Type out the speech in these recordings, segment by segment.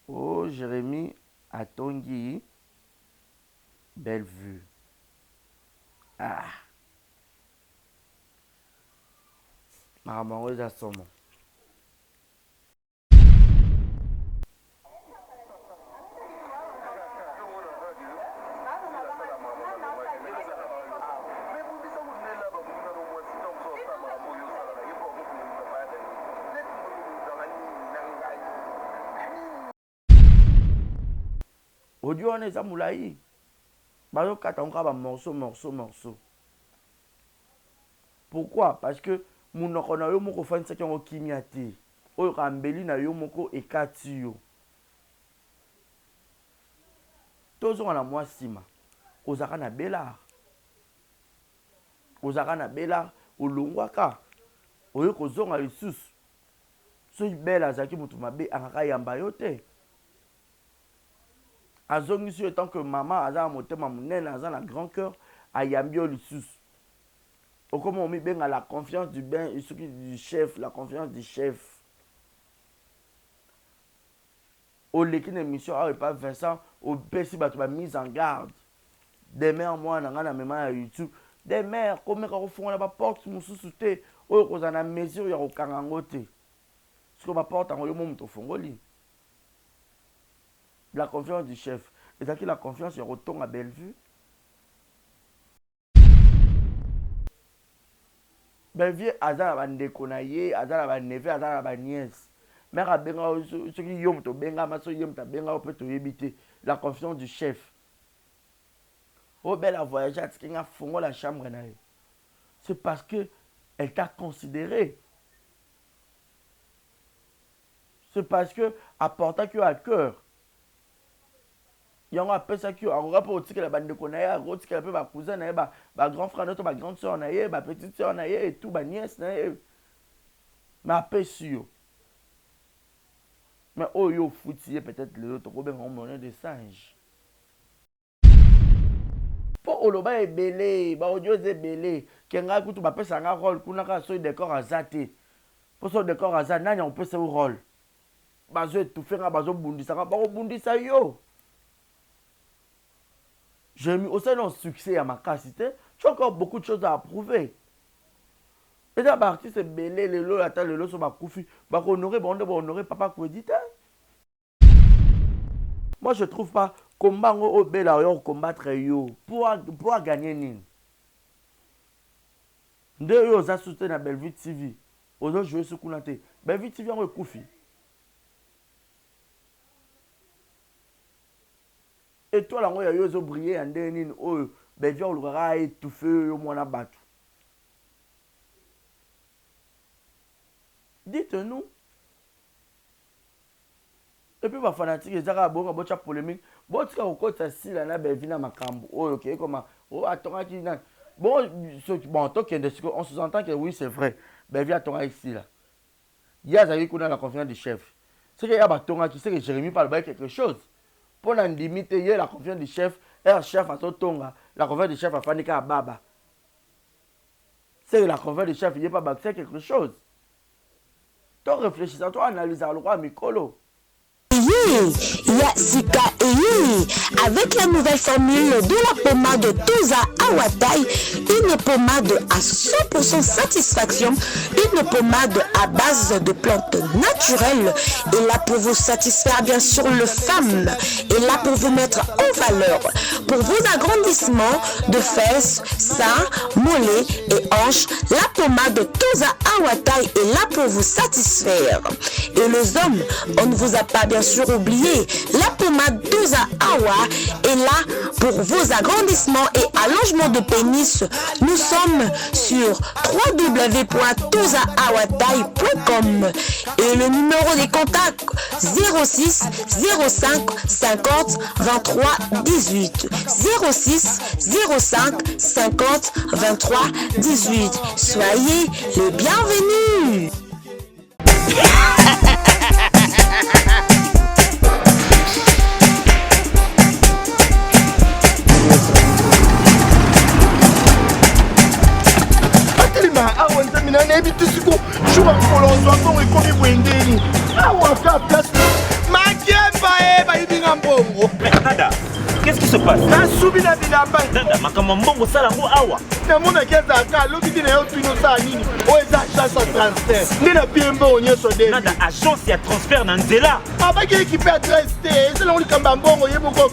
Oh, Jérémy Atongi, belle vue. Ah, maman, eza somo. Audio wana eza mulai. Bazokata encore ba morceau. Pourquoi? Parce que munoko na yo moko fanisa ki ngo kimia te. Oyo kambeli na yo moko ekati yo. Tozonga na mwa sima. Ozaka na belar. Ozaka na belar olongwaka. Oyo kozonga lisusu. So bela azaki mutu mabe akaka yamba yo te. Azongisi yo tant que maman aza motema munene aza na grand cœur ayambi yo lisusu. Comment on met bien à la confiance du chef, la confiance du chef. Au l'équipe d'émission, ah, pas Vincent, au PSI, tu vas mise en garde. Des mères, moi, on a mémoire à YouTube. Des mères, comment on fait la porte, mon sous-souté, ou qu'on a mesure, il y a aucun angoté. Ce qu'on va porter en moment au fongoli. La confiance du chef. Et ça qui la confiance, il retourne à Bellevue. Bellevue, Azar va ndéconailler, Azar va neve, Azar va nièce. Mais à Benga, ceux qui yom to Benga, maso yom ta Benga, on peut te éviter. La confiance du chef. Oh, belle a voyagé à Tkinga, fongo la chambre. C'est parce que elle t'a considéré. C'est parce que, apportant que à cœur. Il y a un peu ça qui a pour dire que la bande de connaît, l'autre qui a ma cousin, ma grand frère, notre ma grande soeur, ma petite soeur, et tout, ma nièce, ma paix sûr. Mais oh yo foutier peut-être le autre robin en monnaie de singe. Pour oloba est belé, ba audio est belé. Kenga kutu ba pesa nga rôle kuna ka so décor azate. Pour so décor azate nani on peut se rôle. Bazo tout faire bazo bundisa ba bundisa yo. J'ai mis aussi un succès à ma capacité. Tu as encore beaucoup de choses à approuver. Et là, l'artiste est belé, le lot, attends, le lot sur ma koufi. Bah, honorer papa Kouedita. Moi, je trouve pas combat au bel à combattre yo. Pour gagner nini. Deux yo, ça soutient la Bellevue TV. Aux autres jouer sur Kounate. Bellevue TV, on est koufi. Et toi, là, on a brillé en dernier, oh, ben, viens, on l'aura étouffé, au moins, on a battu. Dites-nous. Et puis, ma fanatique, ils ont bon, bon, polémique. Bon, tu as encore ça, si là, ben, vient à ma cambo. Oh, ok, comment? Oh, attends, qui n'a. Bon, tant qu'il y a des on sous-entend que oui, c'est vrai. Ben, viens, attends, ici, là. Il y a des gens qui ont la confiance du chef. C'est qu'il y a des gens qui savent que Jérémy parle de quelque chose. Pour la limiter, la confiance du chef, et chef à Totonga, la confiance du chef à Fanika Baba. C'est la confiance du chef, il n'y a pas bâti quelque chose. Toi, réfléchis à toi, analyse à l'oie, Mikolo. Yassika avec la nouvelle formule de la pommade Toza Awatai, une pommade à 100% satisfaction, une pommade à base de plantes naturelles, et là pour vous satisfaire bien sûr le femme, et là pour vous mettre en valeur, pour vos agrandissements de fesses, seins, mollets et hanches, la pommade Toza Awatai est là pour vous satisfaire. Et les hommes, on ne vous a pas bien sûr oublié, la pommade Toza Awa est là pour vos agrandissements et allongements de pénis. Nous sommes sur www.tozaawatai.com et le numéro des contacts 06 05 50 23 18 06 05 50 23 18. Soyez les bienvenus. passe? nasubi na bilamba Nanda makambo mbongo sala ngo awa. namonaki ezalaka lobi na yo tino osala nini oyo eza agence ya transfert nde na pie mbongo nyonso de Nanda agence ya transfert na nzela. abaki ekipe adresse te ezelango likambo ya mbongo ye moko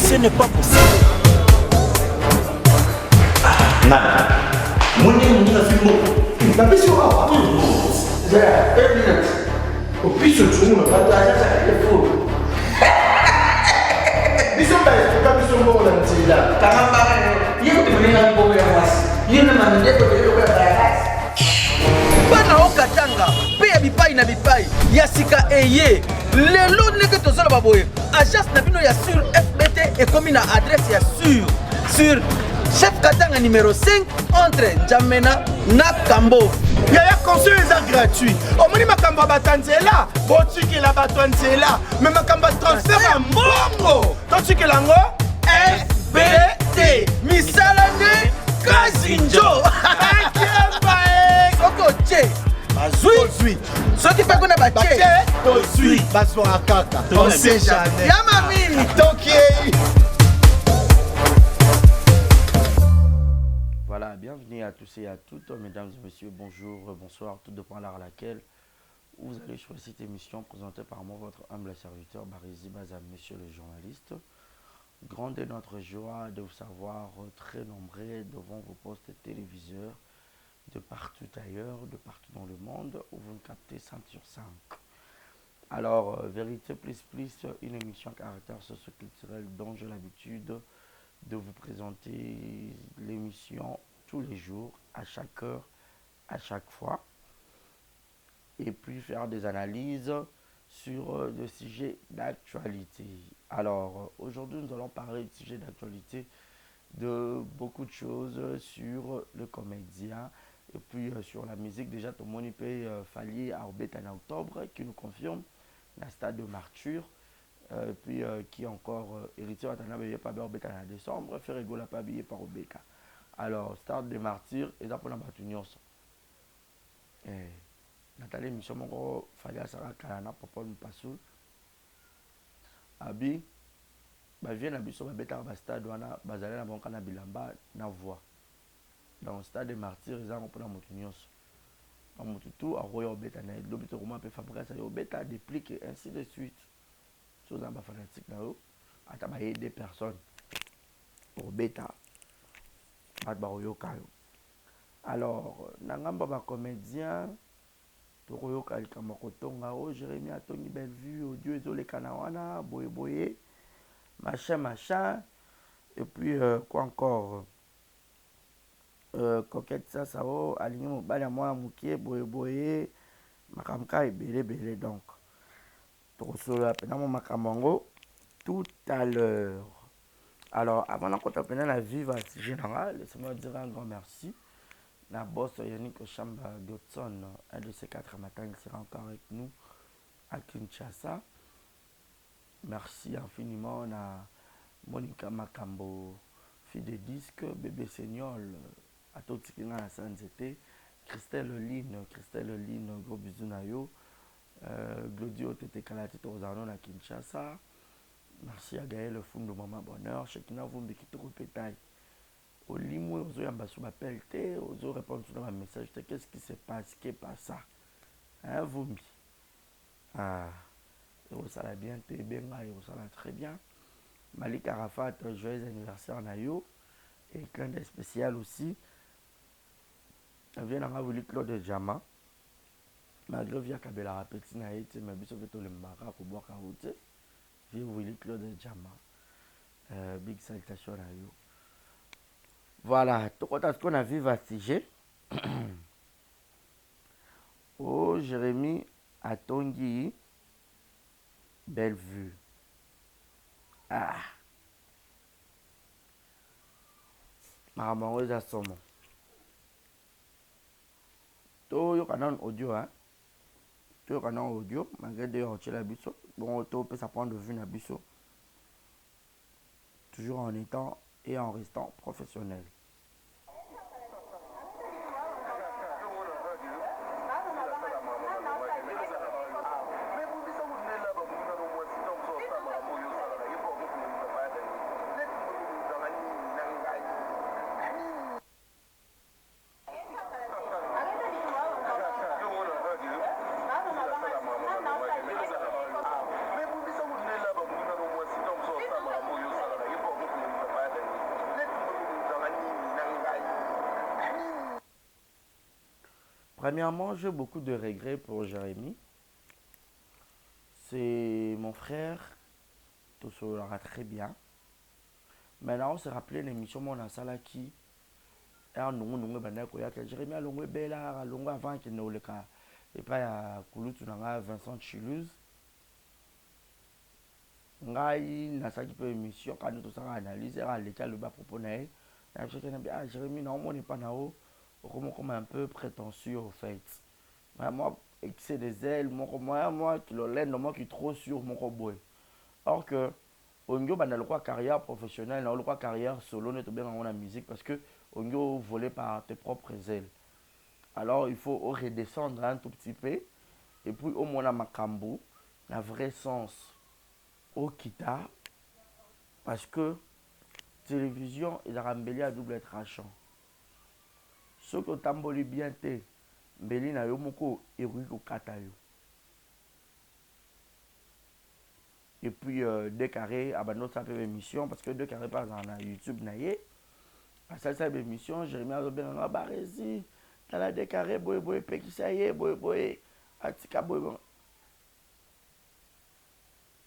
Ce n'est pas possible. Nanda. Mwenye na fimbo. napesi yo awa opiso tumu na bato agence ya telefone biso baesuka biso mbongo na nzela bana okatanga mpe ya bipai na bipai ya sika eye lelo ndenge tozoloba boye agence na bino ya sur fbt ekomi na adresse ya sur chef katanga numéro 5 entre njamena na kambovu yaya conseil eza gratuit omoni makambo ya bato ya nzela botikela bato ya nzela me makambo ya transfert ya mbongo totikela yango fbt misala nde kazinjo ekebae okotie bazwi soki mpe kuna batie tozwi bazwaka kaka on sait jamais yama mini tokei. Voilà, bienvenue à tous et à toutes, mesdames et messieurs, bonjour, bonsoir, tout dépend de l'heure à laquelle vous allez choisir cette émission présentée par moi, votre humble serviteur Barizi Bazam, monsieur le journaliste. Grande est notre joie de vous savoir très nombreux devant vos postes téléviseurs, de partout ailleurs, de partout dans le monde, où vous nous captez 5 sur 5. Alors, Vérité Plus Plus, une émission à caractère socio-culturel dont j'ai l'habitude de vous présenter l'émission tous les jours, à chaque heure, à chaque fois, et puis faire des analyses sur des sujets d'actualité. Alors, aujourd'hui, nous allons parler de sujets d'actualité, de beaucoup de choses sur le comédien, et puis sur la musique. Déjà, tout le monde peut fallier à Obet en octobre, qui nous confirme la stade de Martyr. Puis qui encore héritier Watana Beye pas Obeka en décembre, fait rigoler pas Beye par Obeka. Alors, stade des martyrs, et d'après la Batunios. Nathalie Michel Mongo, Falia Sarah Kalana, Papa Mpassou. Abi, vient à Bisso, Beta, Bastade, Wana, Bazalé, la Banca, Bilamba, na voix. Dans le stade des martyrs, ils ont pour la Motunios. En Motutu, à Royal Beta, l'objet romain peut fabriquer ça, Beta, déplique, et ainsi de suite. Chose en bas fanatique là haut à tabayer des personnes pour bêta alors nangamba ba comédien toroyo kalika makotonga o Jérémie Atongi Bellevue audio ezole kanawana boye boye machin et puis quoi encore coquette ça o aligné mobali à moi mukie boye boye makamka ebele donc tout à l'heure. Alors, avant de la vive générale, laissez-moi dire un grand merci. La boss Yannick Chamba Godson, un de ces 4 matins, il sera encore avec nous à Kinshasa. Merci infiniment à Monica Makambo, fille de disque, bébé Seignol, à tout ce qui est à Sanzete, Christelle Line, gros bisous na yo. Glodio Tete Kalati Tozano na Kinshasa. Merci à Gaël Fundo Maman Bonheur. Chekina Vumbi qui te répétaille. Au limou, aux yeux ambassadeurs m'appellent, aux yeux répondent sur un message. Qu'est-ce qui se passe? Qu'est-ce pas ça? Hein, Vumbi? Ah, ça va bien, t'es bien, ça va très bien. Malik Arafat, joyeux anniversaire Nayo. Et clin d'œil spécial aussi. Vient à voulu Claude Jama. Malgré via Kabela Rapeti na été mais biso veto le mbaka ko boka route via Willy Claude Jama big salutation à yo. Voilà, tout ce qu'on a vu va sujet. Oh Jérémie Atongi Bellevue. Ah. Maman à son. To yo kanan audio hein. Canal audio, malgré d'ailleurs la biso, bon, on peut s'apprendre de vue na biso, toujours en étant et en restant professionnel. Premièrement, j'ai beaucoup de regrets pour Jérémy. C'est mon frère, tout ça l'aura très bien. Maintenant, on s'est rappelé l'émission Mon Asala qui est un nom de Jérémy a longue bella, a longue avant qu'il ne le cas. Et pas à Kouloutou, Vincent Chilouz. Ngai nasalaki pe émission quand nous tosala analyse à l'état le bas propos nae na chacun bien Jérémy non mon n'est pas nao comme un peu prétentieux au fait mais moi excès des ailes moi qui le laine moi qui trop sûr mon boy or que ongo bana le quoi carrière professionnelle na le quoi carrière solo ne to bien dans la musique parce que ongo volé par tes propres ailes alors il faut redescendre un tout petit peu et puis au moins la makambo la vrai sens au kita parce que télévision il a rembellé à double tranchant ce que tamboli bien te mbeli na yo moko eruki kokata yo et puis deux carrés à notre simple émission parce que deux carrés par exemple na YouTube na ye à ça simple émission Jérémy a bien nga barezi dans la deux carrés boy boy pekisa ye boy boy atika boy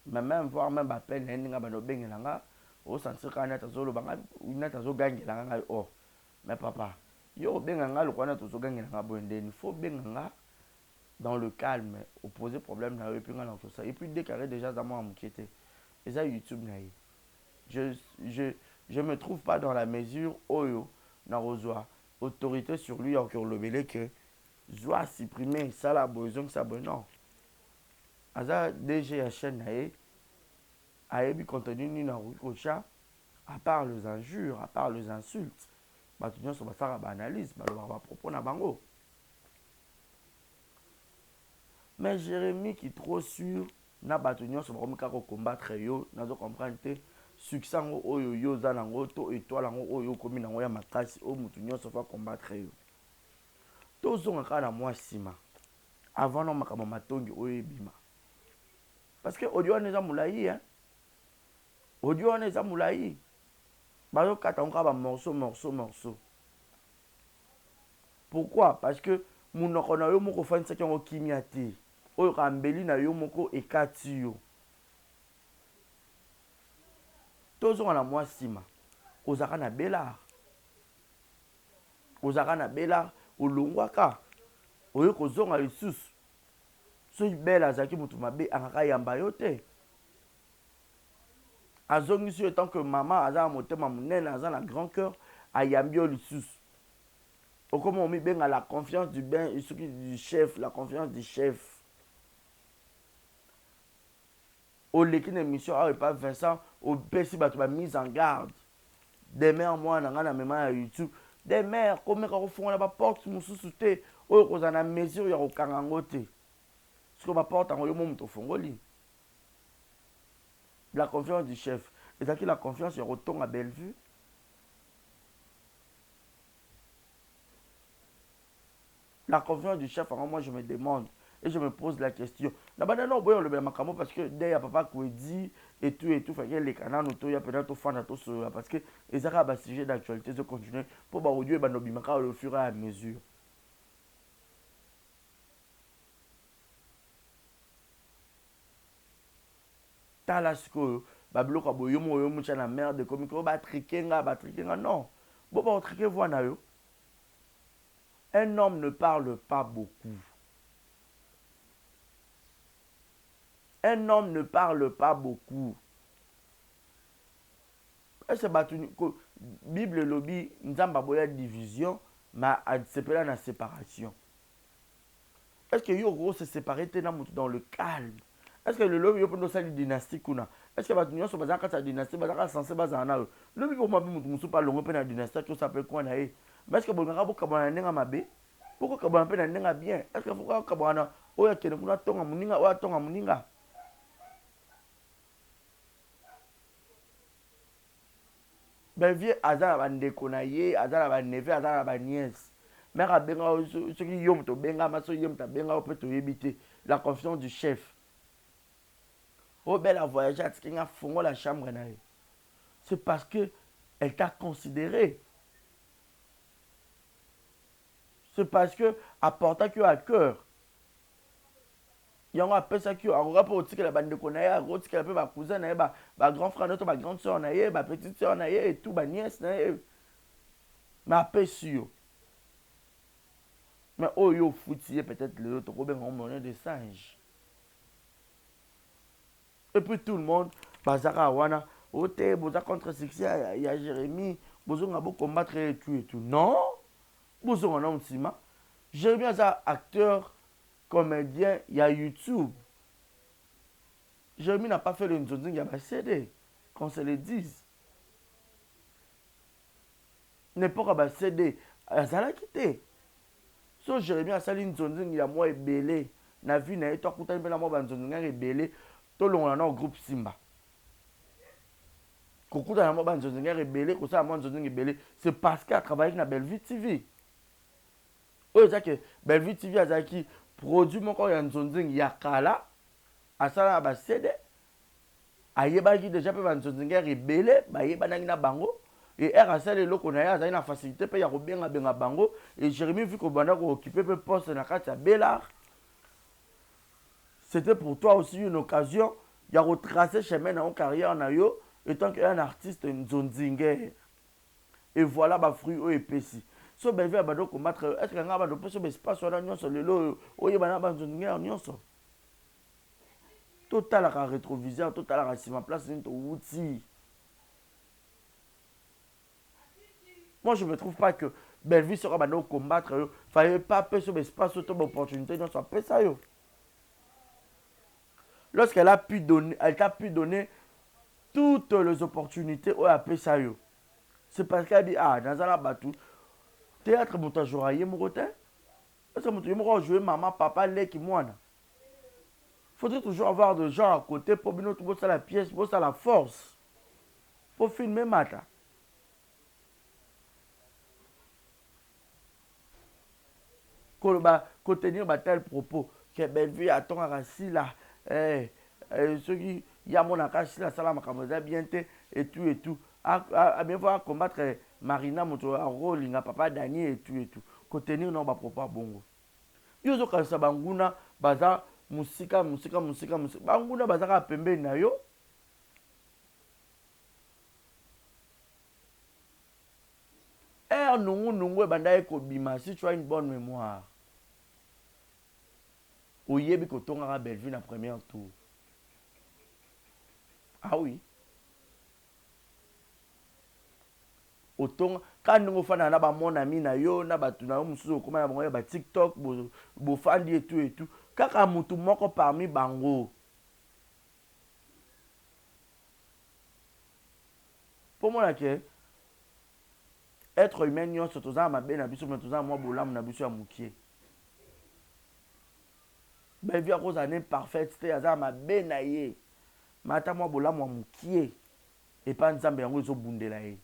mais même voir même appel n'inga bano bengelanga au sentir quand na tazolo banga na tazo gangela nga oh mais papa yo benganga le kwana tozo gangela nga boendeni faut benganga dans le calme opposer problème na et puis ngana tout ça et puis déclarer déjà dans moi m'inquiéter et ça YouTube na je me trouve pas dans la mesure oyo na rozwa autorité sur lui encore le belé que doit supprimer ça la besoin ça bon non aza DG ya chaîne nae ayebi contenu ni na rukocha à part les injures à part les insultes batu nyonso basala ba analyse ba propos na bango mais Jérémy qui trop sûr na batu nyonso bakomika ko combattre yo nazo comprendre te succès ngo oyo yo za nango to étoile ngo oyo komi nango ya makasi o mutu nyonso fa combattre yo tozonga kana mwa sima avant no makama matongi oyo ebima parce que audio wana eza mulayi hein audio wana eza mulayi bazo kata ngo ba morceau pourquoi parce que munoko na yo moko fanisa ki ngo kimia te oyo kambeli na yo moko ekati yo tozonga na mwa sima ozaka na bela olongwaka oyo kozonga lisusu so bela azaki mutu mabe akaka yamba yo te azongisi yo tant que maman aza motema munene aza na grand cœur ayambi yo lisusu okoma omi benga la confiance du chef la confiance du chef oleki na émission awa epa Vincent opesi bato ba mise en garde des mères mwana nga na mema ya YouTube des mères komeka kofungola baporte mosusu te oyo kozala na mesure ya kokanga yango te siko baporte yango yo mo moto ofungoli la confiance du chef ezalaki la confiance ya kotonga Bellevue la confiance du chef moi je me demande et je me pose la question na bana no boyo le makambo parce que dès ya papa Kwedi et tout fait que les canaux to ya peut-être to fana to so parce que ezaka ba sujet d'actualité de continuer pour ba audio ba no bimaka au fur et à mesure talasco ba bloka boyo mo mucha na merde comme ko ba trikenga non bo ba triker voix na yo. Un homme ne parle pas beaucoup. Un homme ne parle pas beaucoup. Est-ce que Bible lobby nzamba boya division mais c'est pas la séparation. Est-ce que yo se séparer dans le calme? Est-ce que le lobby yo peut une dynastie kuna? Est-ce que batu nyonso bazaka sa dynastie bazaka censé bazana yo? Le lobby ko mabi mutu pas longo pe na dynastie to s'appelle quoi na e? Mais est-ce que bolanga bo kabana nenga mabe? Pourquoi kabana pe na nenga bien? Est-ce que faut kabana oya kene kuna tonga muninga oya tonga muninga? Ben vieux azala bandeko na ye, azala ba neve, azala ba nièce. Mais à benga ce qui yom to benga maso yom ta benga peut to yebite la confiance du chef. Oh belle a voyagé à Tkinga fongo la chambre na ye. C'est parce que elle t'a considéré. c'est parce que apporta que à cœur yango apesa ki akoka mpe otikela bandeko na ye akotikela mpe bacousin na ye bagrand frère na ye to bagrande sœur na ye bapetite sœur na ye etu baniese na ye mais apesi yo mais oyo yo ofuti ye peut-être lelo tokobenga monnaie de singe et puis tout le monde bazaka wana ote boza contre succès ya Jérémie bozonga bocombattre et tout non bozonga na nsima Jérémie aza acteur comédien, il y a YouTube. Jérémie n'a pas fait le nzonzing, il y a pas CD, qu'on se le dise. N'importe quoi CD, ça l'a quitté. So Jérémie a sali nzonzing, il y a moi et belé. Na vie na eto akuta mbela moi banzonzing et belé. To longa na groupe Simba. Kokuta na moi banzonzing et belé, ko sa moi nzonzing et belé, c'est parce qu'il a travaillé na Bellevue TV. Oyo zaki Bellevue TV azaki produit moko ya nzonzing ya kala asala ba CD ayebaki déjà pe ba nzonzing rebelle bayebanaki na bango et RSL eloko na ye azali na facilité pe ya kobenga benga bango et Jérémie vu ko banda ko occuper pe poste na kati ya Bellard c'était pour toi aussi une occasion ya retracer chemin na carrière na yo étant qu'un artiste nzonzinger et voilà ba fruit o epesi so belle abado combattre est-ce que nga abado poso be espace wana nyonso lelo oye bana banzonga nyonso total la rétroviseur total la sima place into outil. Moi je me trouve pas que Bellevue sera bado combattre fallait pas poso be espace auto opportunité nyonso après ça yo lorsqu'elle a pu donner elle t'a pu donner toutes les opportunités au après ça yo c'est parce qu'elle dit ah dans la batou théâtre moto joaillier mon côté est-ce que moto mo jouer maman papa leki mwana faudrait toujours avoir de gens à côté pour bien tout ça la pièce pour ça la force pour filmer mata ko tenir tel propos que Bellevue attend à Rasila ceux qui y a mon akashi la sala makamza bien et tout à bien voir combattre Marina moto a rôle nga papa Daniel et tout contenir non ba propos bongo yo zo kanisa banguna baza musika banguna baza ka pembe na yo nungu banda ko bima si tu as une bonne mémoire oyebi ko tonga ka Bellevue na premier tour ah oui autant quand nous faisons na ba mon ami na yo na batu na yo mususu koma na bango ba TikTok bo fandi et tout kaka mutu moko parmi bango pour moi là que être humain nyonso toza mabe na biso toza moi bolamu na biso ya mukie ben via cause année parfaite c'était aza mabe na ye mata moi bolamu ya mukie et pas nzambe yango ezo bundela ye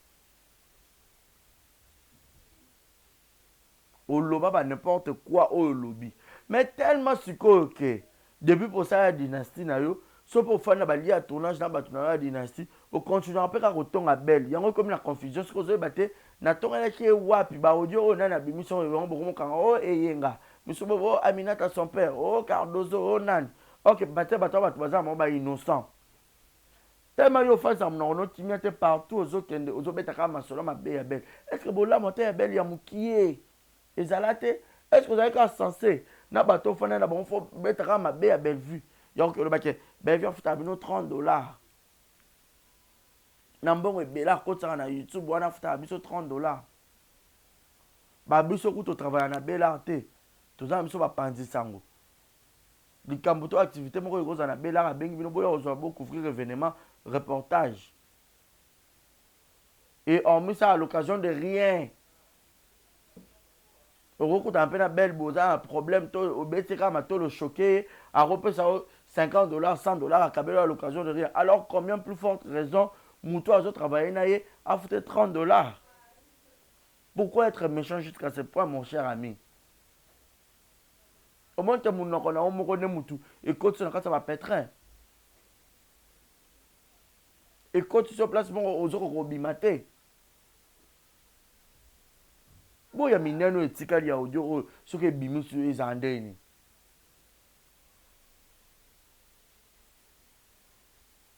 oloba ba n'importe quoi au lobby mais tellement siko que depuis pour ça la dynastie na yo so pour faire na bali à tournage na batu na la dynastie au continuer après ka kotonga belle yango comme la confusion ce que zo baté na tonga la ki wapi ba audio o na bimission yango bokomo kanga o eyenga miso bo Aminata son père o Cardozo o nan OK baté batu baza mo ba innocent tellement yo face à mon timete partout aux autres aux betaka masolo ma be ya belle est-ce que bola monter ya belle ya mukie ezalate est-ce que vous avez qu'à censé na bateau fana na bon faut mettre ma bé à Bellevue donc le baquet Bellevue faut tabino $30 na mbongo ebela kotsa na YouTube wana faut tabiso $30 ba biso ku to travailler na Bellard te toza biso ba panzi sango likambo to activité moko ekoza na Bellard bengi bino boya ozo bo couvrir événement reportage et on met ça à l'occasion de rien. Au un peu na belle boza un problème to obeteka ma to le choqué à repé ça $50 $100 à cabelo à l'occasion de rien alors combien plus forte raison muto azo travailler na ye a foutu $30 pourquoi être méchant jusqu'à ce point mon cher ami au moins te mon ko na o moko ne mutu et quand ça va pétrin et quand tu sur place bon ozo ko bimate bon oyo ya minene etikali ya audio oyo soki ebimi su eza ndeni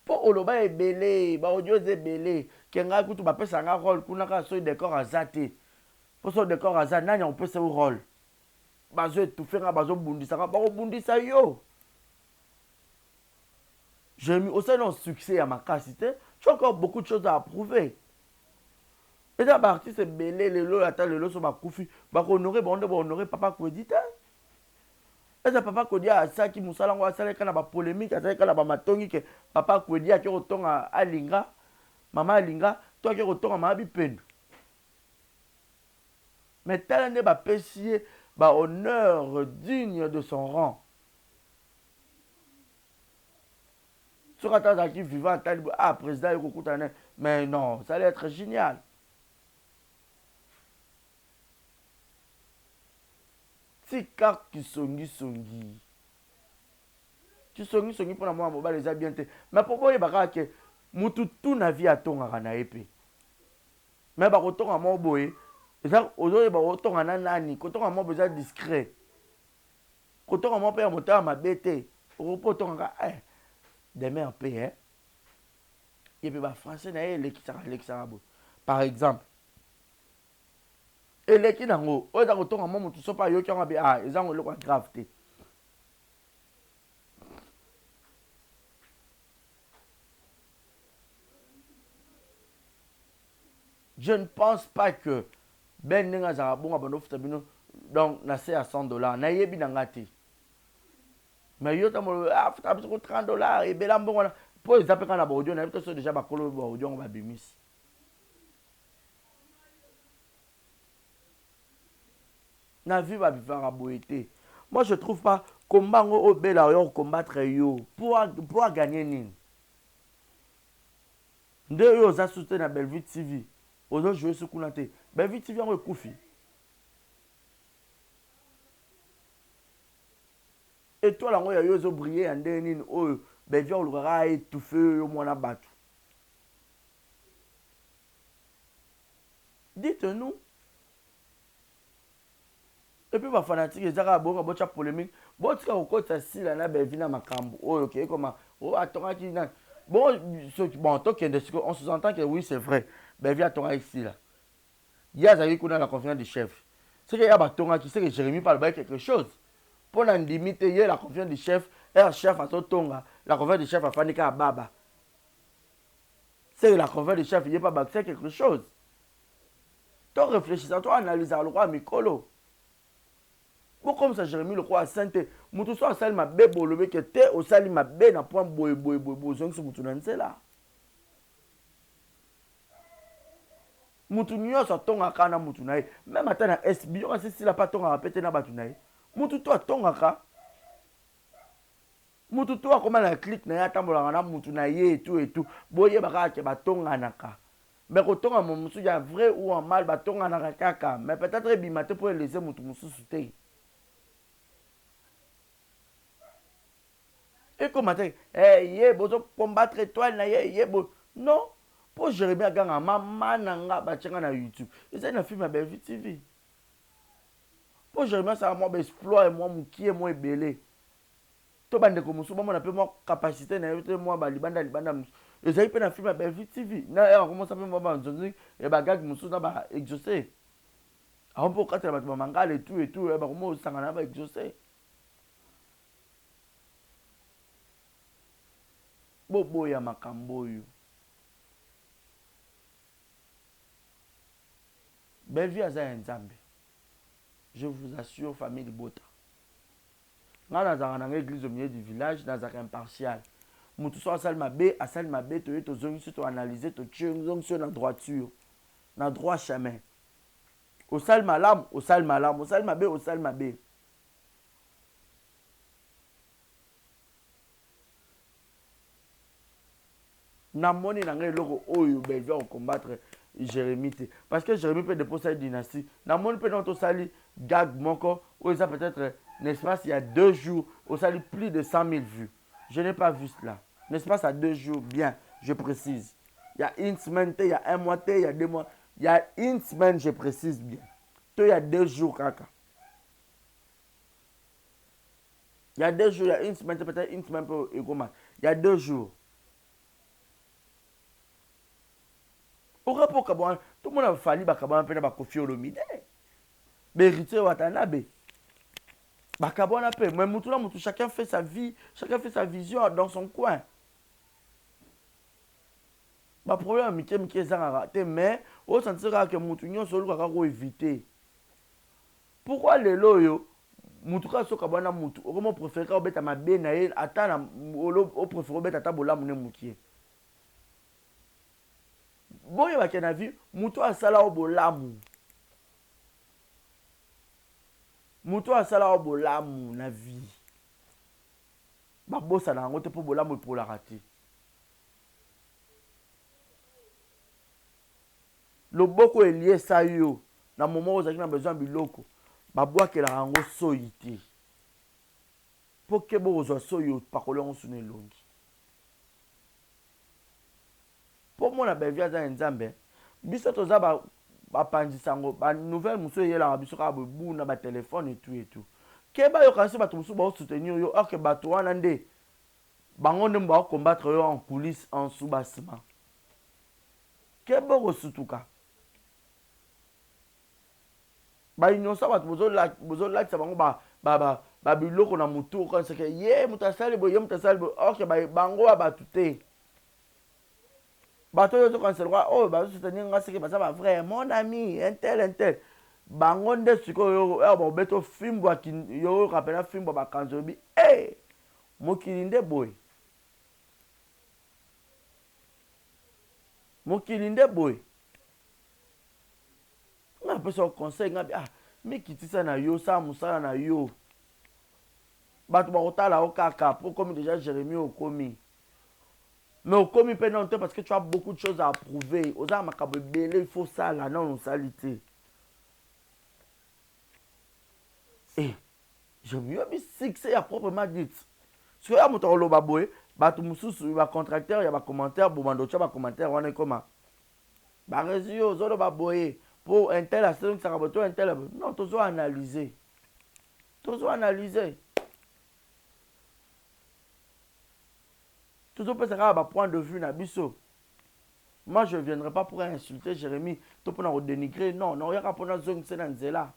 mpo oloba ebele baaudio eza ebele ke ngai kutu bapesa nga role kuna kaka soki décor aza te mpo soki décor aza nani akopesa yo role bazoetufe nga bazobundisa nga bakobundisa yo Jérémy osali na succès ya makasi te tu as encore beaucoup de choses à approuver eza baartiste ebele lelo ata lelo so bakufi bakohonore bango nde bahonore papa Kwedi te eza papa Kwedi asaki mosala yango asalaka na bapolémique asalaka na bamatongi ke papa Kwedi ake kotonga alinga mama alinga to ake kotonga mama bipendo mais tala nde bapesi ye bahonneur digne de son rang soki ata azalaki vivant atali président ekokutana mais non ça allait être génial tika kisongisongi mpona mwana mobali eza bien te mais mpo boyeba kaka ke mutu tu na vie atongaka na ye mpe mais bakotonga moko boye eza ozoyeba otonga na nani kotonga moko boye eza discret kotonga moko mpe ya motema mabe te okopo otongaka demain mpe ye mpe bafrançais na ye elekisaka boye par exemple eleki nango oyo eza kotonga mo motu so mpe ayoki yango abe eza yango eloko ya grave te je ne pense pas que ben ndenge azalaka bongo bandofuta bino donc na se ya $100 nayebi na nga te mais yo tamolo futa biso ko $30 ebela mbongo wana mpo eza mpe kaka na baaudio nayebi te so déjà bakolo baaudio yango babimisi na vie babivaka boye te moi je trouve pas combat ngo obela yo combattre yo pour gagner nini nde yo oza soute na Bellevue TV ozojouer so kuna te Bellevue TV yango ekufi étoile yango ya yo ezobriller ya ndenge nini oyo Bellevue olukaka étouffe yo mwana bato dites-nous. Et puis ba fanatique ezaka bonga bocha polémique botika kokota sila na Bellevue na makambo oyo ke koma atongaki na bon to kende siko on sous-entend que oui c'est vrai Bellevue atongaki sila yazaki kuna la confiance du chef c'est que ya batongaki c'est que Jérémy parle ba quelque chose pour na limite ye la confiance du chef chef atotonga la confiance du chef afanika baba c'est la confiance du chef il pas bâtir quelque chose to réfléchissant to analyser le roi mikolo. Bon, comme ça, Jérémy le roi sainte, mutu so asali mabe bolobe ke te osali mabe na point boy zongi so mutu nanse la. Mutu nyonso atongaka na mutu na ye. Même ata na SB, yo kasi la pa tongaka pete na batu na ye. Mutu to atongaka. Mutu to akoma na clique na ye atambolaka na mutu na ye et tout. Boyeba kaka ke batonganaka. Mais kotonga mo musu ya vrai ou en mal batonganaka kaka. Mais peut-être ebimate pour laisser mutu mususu te. Et comment dire, ye bozo combattre étoile na ye bo non pour Jérémy aganga mama nanga bachenga na YouTube. Eza na film ya Bellevue TV. Pour Jérémy ça moi exploit moi mukie moi ebele. To bande ko musu bamo na pe moi capacité na yote moi ba libanda musu. Eza pe na film ya Bellevue TV. Na comment ça pe moi ba nzonzi e ba gag musu na ba exaucer. On peut katela ba mangala et tout ba comment sanga na ba exaucer. Bobo ya makambo yo Bellevue aza ya nzambe je vous assure famille Bota nga nazaka na église au milieu du village nazaka impartial mutu so asali mabe toye tozongisi to analyser to tozongisi na droiture na droit chemin osali malamu osali mabe namoni nanga eloko oyo Bellevue au combattre Jérémy te parce que Jérémy peut déposer sa dynastie namoni peut dans sali gag moko ou ça peut-être n'est-ce pas il y a 2 jours au sali plus de 100 000 vues je n'ai pas vu cela n'est-ce pas ça 2 jours bien je précise il y a une semaine il y a un mois il y a 2 mois il y a une semaine je précise bien il y a 2 jours kaka. Il y a 2 jours, il y a une semaine, peut-être une semaine pour Egoma. Il y a 2 jours. Au rapport Kabouan, tout le monde a fallu Bakabouan peine à Kofi Olomide. Mais héritier Watanabe. Bakabouan a fait. Mais chacun fait sa vie, chacun fait sa vision dans son coin. Le problème, c'est que ça a raté, mais on sentira que Moutounion solo va éviter. Pourquoi les loyaux, Moutouka Sokabana Moutou, comment préférer au bête à ma bénaïl, attendre au préféré au bête à tabola mouné moukier. Bon, il y a un vie, Moutou a sala au bolamu. Moutou a sala au bolamu, na vie. Ma bossa n'a pas pour bolamu pour la rater. Le boko est lié ça yo. Dans le moment où on a besoin de biloko, babwa ke la rango soyité. Pour que vous soyez soyo, par contre on sonne longi. Pour moi la bevia za nzambe, biso toza ba pandisango, ba nouvelle muso yela biso ka bu na ba téléphone et tout. Ke ba yo kansi ba tumusu ba soutenir yo, or que ba to wana nde bango nde ba combattre yo en coulisses en sous-bassement. Ke bo sutuka. Ba innocent ba bozo la ça ba biloko na mutu quand c'est que ye mutasali bo ok bango ba tuté ba to yo quand c'est quoi oh ba soutenir ngasi que ça vrai mon ami un tel bango nde siko yo ba beto fimbo yo rappela fimbo ba kanzobi mokili nde boy on peut se conseil mais qui ça na yo ça musala na yo batu ba otala okaka pour comme déjà Jérémie okomi mais okomi pe non parce que tu as beaucoup de choses à prouver oza makabo belé il faut ça là non salité et je mieux bi fixer à proprement dit sur ya moto loba boy batu mususu ba contracteur ya ba commentaire bomando cha ba commentaire wana comment ba réseau zo ba boy pour un tel assurance ça va un tel non tu dois analyser tu dois pas point de vue na biso. Moi je viendrai pas pour insulter Jérémie to pour na dénigrer non il y a pour na zone c'est dans là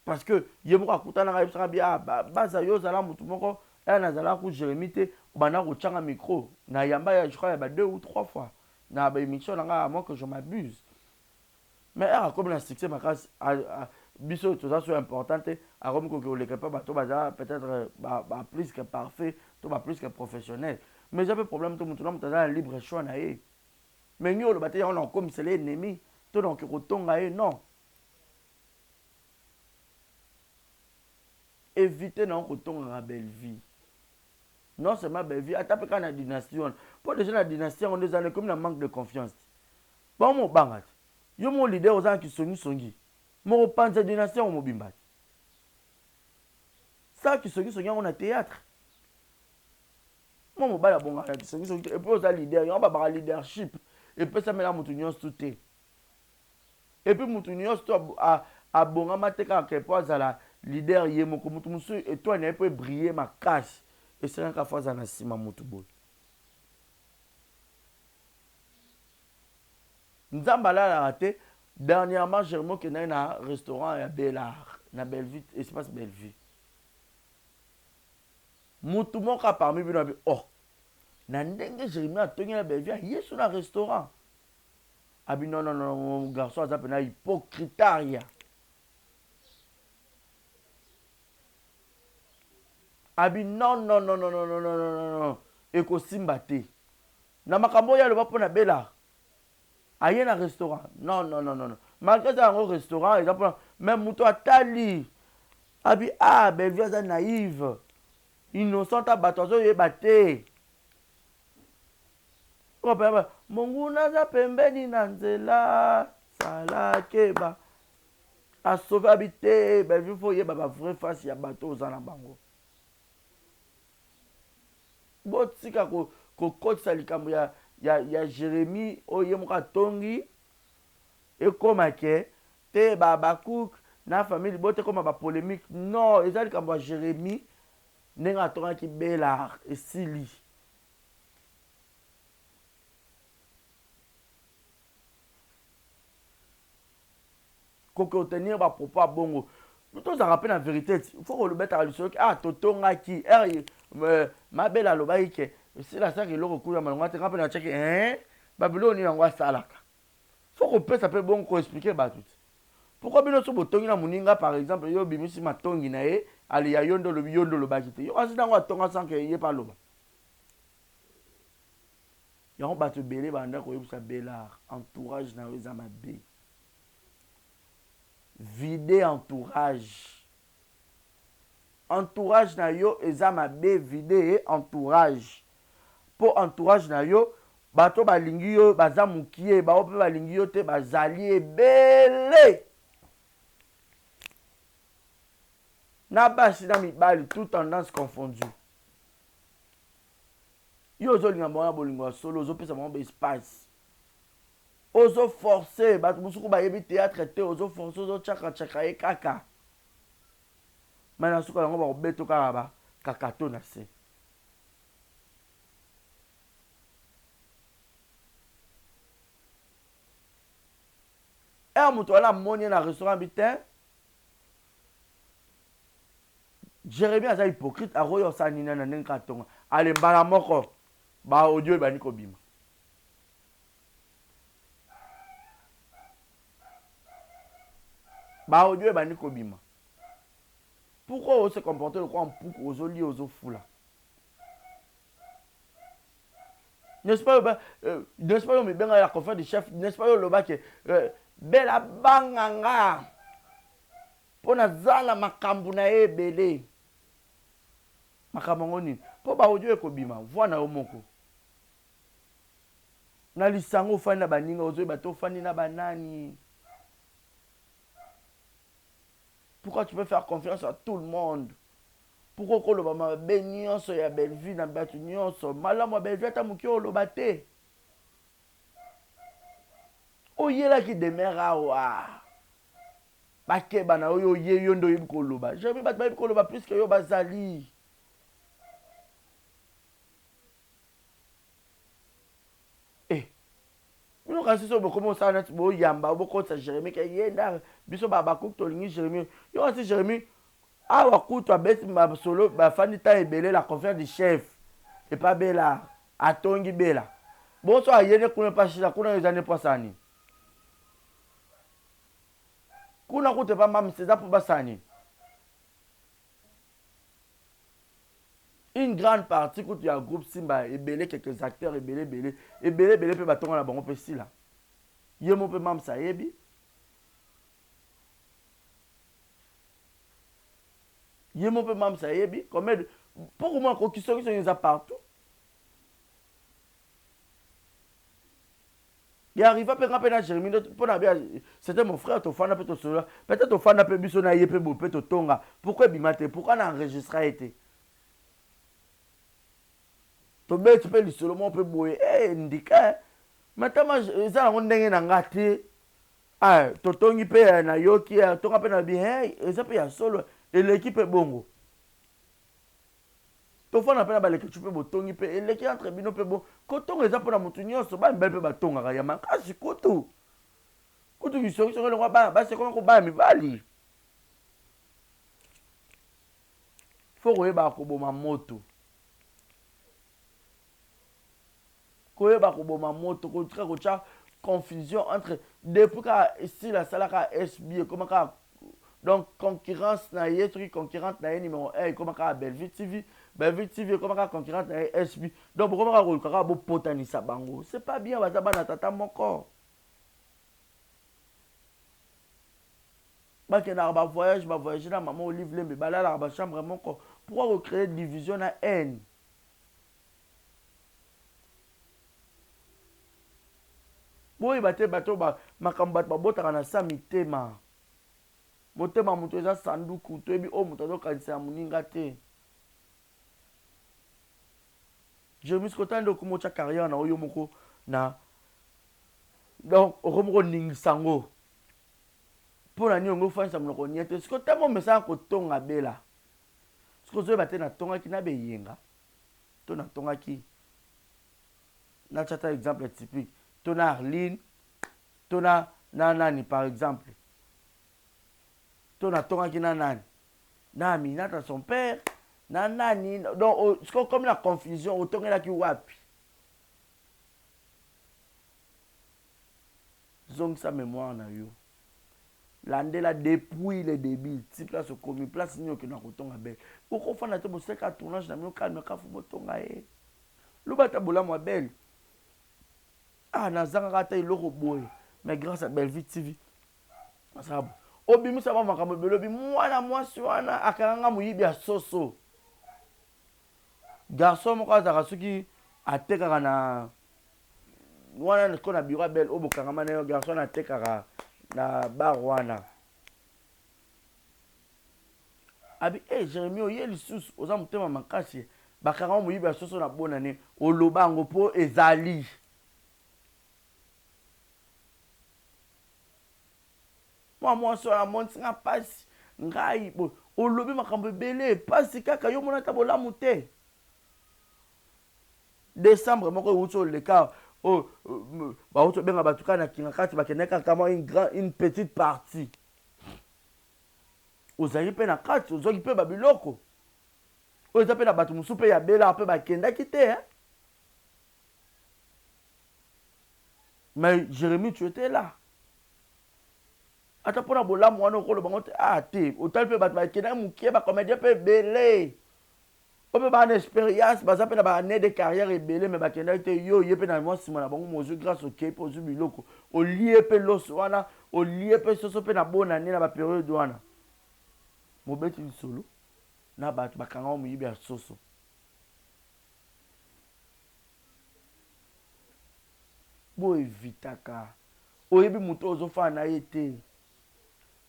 parce que yemo akutana ka ibsaka bia baza yo zala mutu moko na zala ku Jérémie te bana ko tchanga micro na yamba ya je crois ba 2 ou 3 fois na ba émission là moi que je m'abuse mais comme la succès ma casse biso tout ça c'est important à comme que les pas bateau baza peut-être plus que parfait tout plus que professionnel mais j'avais problème tout le monde dans libre choix na e mais nous le bateau on comme c'est l'ennemi tout donc kotonga e non éviter non kotonga la belle vie non c'est ma belle vie attaque quand la dynastie pour déjà la dynastie on des années comme un manque de confiance bon mon bangat yo mon leader aux gens qui songi mon panza dynastie on mobimba ça qui songi on a théâtre mon mobile bon qui songi et puis aux leader on va leadership et puis ça met la moutunion tout et puis moutunion tout a bonga mateka que pour la leader yé mon comme mutu et toi ne peut briller ma cache et c'est un fois à nasima mutubo nzambala la raté dernièrement j'ai remarqué qu'il y a un restaurant à Bellard na Bellevue espace Bellevue mutu moka parmi bino oh na ndenge Jérémie a tenu la Bellevue yesu na restaurant abi non mon garçon a zapena hypocritaria abi non ekosimba te na makambo ya loba pona Bellard aye na restaurant non malgré ça un restaurant exemple même muto atali abi Bellevue za naïve innocent abatozo yeba te monguna za pembeni na nzela sala keba a sauver habité Bellevue faut yeba ba vrai face ya bateau za na bango botika ko kotisa likambo ya Jérémie oye moka tongi ekoma ke te bacook na famille bote koma polémique non ezali likambo ya Jérémie ndenge atongaki Bélard esili koke otenir propos à bongo tozalaka mpe na vérité faut kolobetaka lisolo ke totongaki Mabel alobaki ke esila asaki eloko kuna malonga te nga mpe natiaki babiloko nini yango asalaka faut kopesa mpe bongo koexplike bato te pourquoi bino so botongi na moninga par exemple yo bimisi matongi na ye ali ya yondo lobi yondo lobaki te yo asi nango atonga sanke ye pa loba yango bato ebele banda koyebisa Bélard entourage na yo eza mabe vide entourage na yo eza mabe vide entourage po entourage na yo bato balingi yo baza mukie bao mpe balingi yo te bazali ebele na basi na mibali tout tendance confondu yo ozolinga bango na bolingo ya solo ozopesa bango espace ozoforce bato mosuku bayebi théâtre te ozoforce ozotyakachaka ye kaka mai na suka yango bakobeto kaka bakakato na se moto wana amoni na restaurant bi te Jérémie aza hypocrite akoyo osanina na ndenge katonga alembala moko baaudio ebani kobima baaudio ebani kobima pourquoi ose comporter lokwa mpuku ozolia ozofula n'est-ce pas yo mibenga ya conférence du chef n'est-ce pas yo lobaki Bela banganga pona zala makambu na ebele makambo ngoni po ba audio ekobima voix na yo moko na lisango fani na baninga ozo bato fani na banani pourquoi tu peux faire confiance à tout le monde pourquoi koloba mabe nyonso ya Belleville na bato nyonso malamu ya Belleville ata moki oloba te oyelaki demeure awa bakeba na oyo oye yo ndo oyebi koloba Jérémie bato bayebi koloba plus ke yo bazali bino kasi so bokomi osala neti boyamba bokotisa Jérémie ke ye nda biso bakuku tolingi Jérémie yo kasi Jérémie awa kutu abeti basolo bafandi ta ebele la conférence du chef epa Bélard atongi Bélard bonso ayene kuna epashila kuna yo eza nepasani kuna kutu epa mamisa eza mpo basani une grande partie kutu ya groupe Simba ebele quelques acteurs ebele mpe batonga na bango mpe sila ye mo mpe mamisa ayebi ye mo mpe mamisa ayebi combien pour moi kokisongiso eza partout ya arriva mpe nga mpe na Jérémie mpona bia c'était mon frère tofanda mpe tosolola peut-être tofanda mpe biso na ye mpe bo mpe totonga pourquoi ebima te pourquoi na enregistra ye te tobeti mpe lisolo mo mpe boye ndika matama eza nango ndenge na nga te totongi mpe na yoki tonga mpe na bi eza mpe ya solo eleki mpe bongo tofanda mpe na baleketu mpe botongi mpe eleki entre bino mpe bongo kotonga eza mpona motu nyonso bamibali mpe batongaka ya makasi kutu kisongisongo elongwa bana basekoma kobaya mibali fo koyeba koboma moto kotika kotya confusion entre depuis ka esila asalaka SB ekoma kaka donc concurrence na ye soki concurrente na ye numéro 1 ekoma kaka Belleville TV ekoma kaka concurrente na ye SB donc bokoma kaka koluka kaka bopotanisa bango c'est pas bien baza bana tata moko bakendaka bavoyage na mama Olive Lembe balalaka bachambre moko pourquoi recréer division na haine boyeba te bato makambo bato babotaka na sa mitema motema moto eza sanduku toyebi oyo moto azokanisa ya moninga te Jérémie kotala nde okoma otya carrière na oyo moko na donc okomoko ningisa ngo pour la nuit on fait ça mon connaître ce que tellement mais ça ko tonga bela ce que zo baté na tonga ki na beyenga to na tonga ki na chata exemple typique to na Arline to na nani par exemple to na tonga ki na nani na Aminata son père na nani donc ce que comme la confusion au tonga la ki wapi zong sa mémoire na yo landela depuis le début type là se commis place ni que na kotonga belle pourquoi fana te boseka tournage na mi calme ka fu botonga e lo bata bola mo belle ah na zanga kata iloko boye mais grâce à Belleville TV ça obi musa ba makambo belobi mwana mwasi wana akanga muyibi ya soso garçon moko azaka soki atekaka na wana ko na biro belle obokanga mana garçon atekaka na bar wana abi Jérémie oye lisusu oza motema makasi bakanga moyibi ya soso na bonane oloba ngo po ezali moi sur la montre nga pasi ngai bo olobi makambo ebele pasi kaka yo mona ta bolamu te décembre moko euti le cas bauti obenga bato kaka na kinga kati bakende kaka mwa une petite partie ozali mpe na kati ozwaki mpe babiloko oyo eza mpe na bato mosusu mpe ya belaka mpe bakendaki te mais Jérémie tu étais là ata mpona bolamu wana okolo bango te te otali mpe bato bakendaki mokie bacomédien mpe ebele oyo mpe baa na expérience baza mpe na baannée de carrière ebele me bakendaki te yo ye mpe na mwa nsima na bango mozwi grâce okei mpe ozwi biloko olie mpe loso wana olie mpe soso mpe na bonane na baperiode wana mobeti lisolo na bato bakanga moyibi ya soso boevitaka oyebi moto ozofana na ye te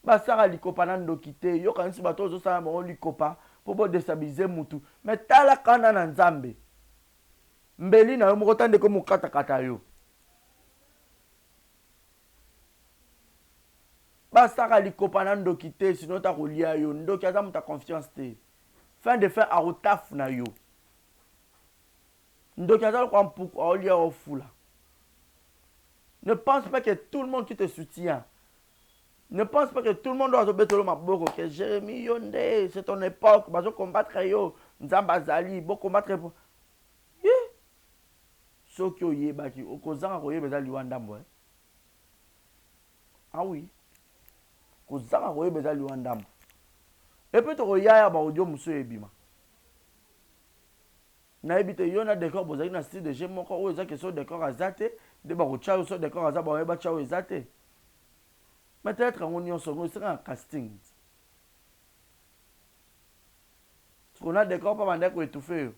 basaka likopa na ndoki te yokanisi bato ozosala bango likopa mpo bodestabilize mutu me tala kana na nzambe mbeli na yo moko ta ndeko mokatakata yo basaka likopa na ndoki te sino ta kolia yo ndoki aza muta confiance te fin de fin akotafu na yo ndoki aza lokwa mpuku aolia ofula. Ne pense pas que tout le monde qui te soutient. Ne pense pas que tout le monde doit se battre ma boko. Que Jérémie Yonde, c'est ton époque. Bazo combattre yo. Nzamba Zali, bo combattre pour. Soki oye baki, okozanga koye beza liwanda mbo. Ah oui. Kozanga koye beza liwanda mbo. Et puis to yaya ba audio muso ebima. Na ebite yona décor bozaki na style de jeu moko o eza question décor azate. De bako chao so décor aza ba ba chao ezate. Peut-être on y on sera en casting. On a décor pas mandé ko étouffer.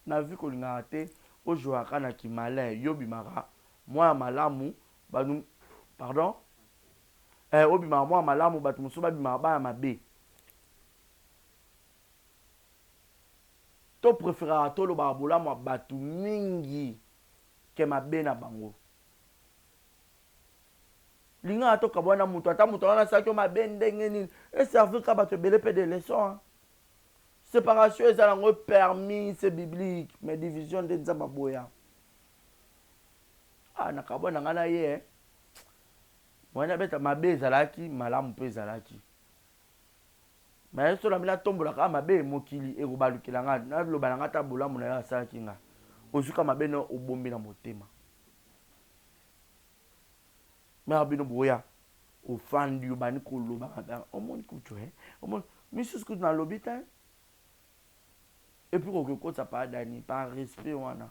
Na vu ko linga te o jouaka na kimala yobi mara moi malamu banu pardon obi ma moi malamu batu musuba bi maba mabe. To préférera to lo babola mo batu mingi ke mabe na bango. Linga to kabwana mutu ata mutu wana sakyo mabe ndenge nini e servir ka bato belé pe de leçons. Séparation est permis, c'est biblique, mais division de Nzambaboya. Ah, nakabona ngana ye. Mwana beta mabe zalaki, malamu pe zalaki. Mais so la mina tombola ka mabe mokili e kobalukela nga na loba nga ta bolamu na ya salaki nga. Ozuka mabe no obombi na motema. Mais abino boya ofandi ubani ko loba nga. Omoni kucho Omoni misus ku na lobita. Et puis quand ça pas d'ani par respect wana.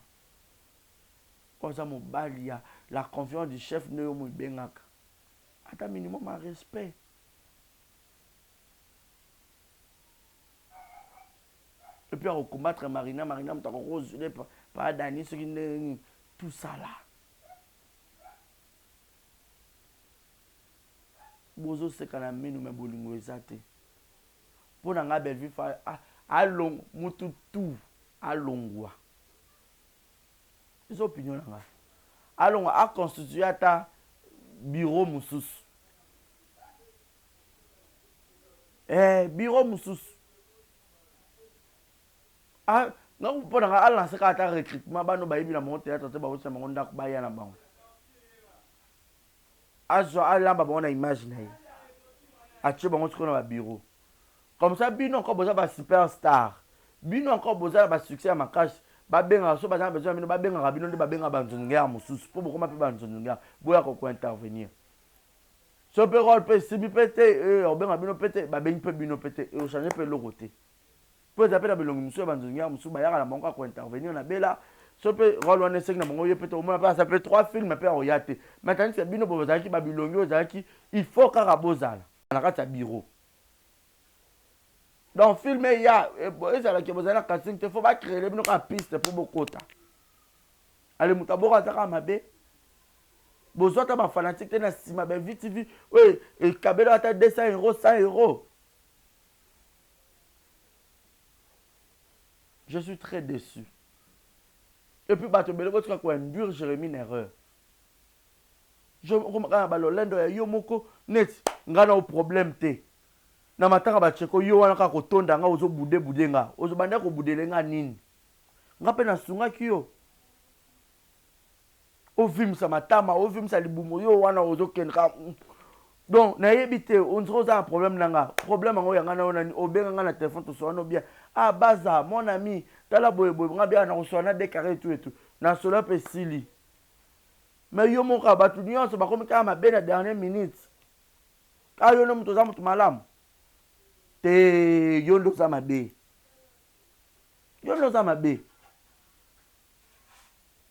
Quand ça mo balia la confiance du chef ne mo bengaka. Ata minimum un respect. Et puis à combattre Marina m'ta rose pas d'ani ce qui tout ça là. Bozo se kana minu me bolingo ezate. Pona nga Belleville fa along mutu tu alongwa. Les opinions là. Alongwa a constitué ata bureau mosusu. Bureau mosusu. Ah, non, pour la lancer quand tu recrutement, bah nous bah il a monté à tenter bah aussi mon dak bah yana bah. Azo ala bah on a imaginé. Ache bah on se connaît au bureau. Comme ça, bino encore besoin de superstar. Bino encore besoin de succès à ma cache. Babenga so bazana besoin bino babenga bino de babenga banzonga mususu pour beaucoup ma pe banzonga boya ko intervenir. So pe rôle pe sibi pété obenga bino pété babengi pe bino pété et o changer pe le côté. Pour zapper la belongi musu banzonga musu bayaka la monka ko intervenir na bela. So pe rôle on essaie na mongo ye pété au moins pas ça fait 3 films pe o yate. Maintenant c'est bino bozaki ki babilongi ozaki il faut ka bozala. Na kata bureau. Dans le film, il y a un casting, il faut pas créer une piste pour beaucoup. Allez, Moutabora, ça va bien. Besoin de ma fanatique, tu as ma belle vite, oui, et Kabelo a 200 euros, 100 euros. Je suis très déçu. Et puis, Batobelo, tu as quoi, un dur, j'ai remis une erreur. Je regarde, l'Olendo, il y a Yomoko, net, il y a un problème, na matanga ba cheko yo wana ka kotonda nga ozo bude nga ozo banda ko budele nga nini nga pe na sunga kiyo ovimsa matama ovimsa libumo yo wana ozo kenka donc na yebite on troza un problème nanga problème ngo yanga na ona obenga nga na téléphone to so no bien ah baza mon ami tala boye nga bien na ko so na décarré tout et tout na solo pe sili mais yo mo ka batu nyonso ba komi ka mabe na dernière minute ayo no mto za mtu malamu te yondo za mabe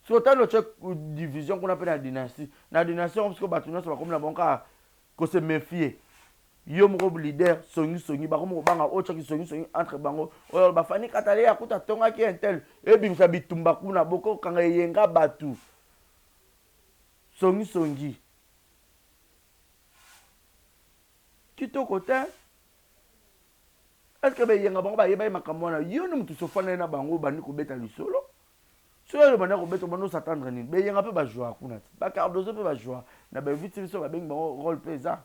so tano check division qu'on appelle la dynastie na dynastie on se battu ça comme la banque ko se méfier yo mo leader songi ba ko banga o chaki songi entre bango o ba fani katale ya kuta tonga ki intel e bimsa bitumba kuna boko kanga yenga batu songi kitoko te. Est-ce que ben yenga bango ba yeba makambo na yo no mutu sofana na bango bandi ko beta lisolo so yo banda ko beta bando s'attendre ni ben yenga pe ba joie kuna ba cardozo pe ba joie na ba vite so ba bengi bango rôle pesa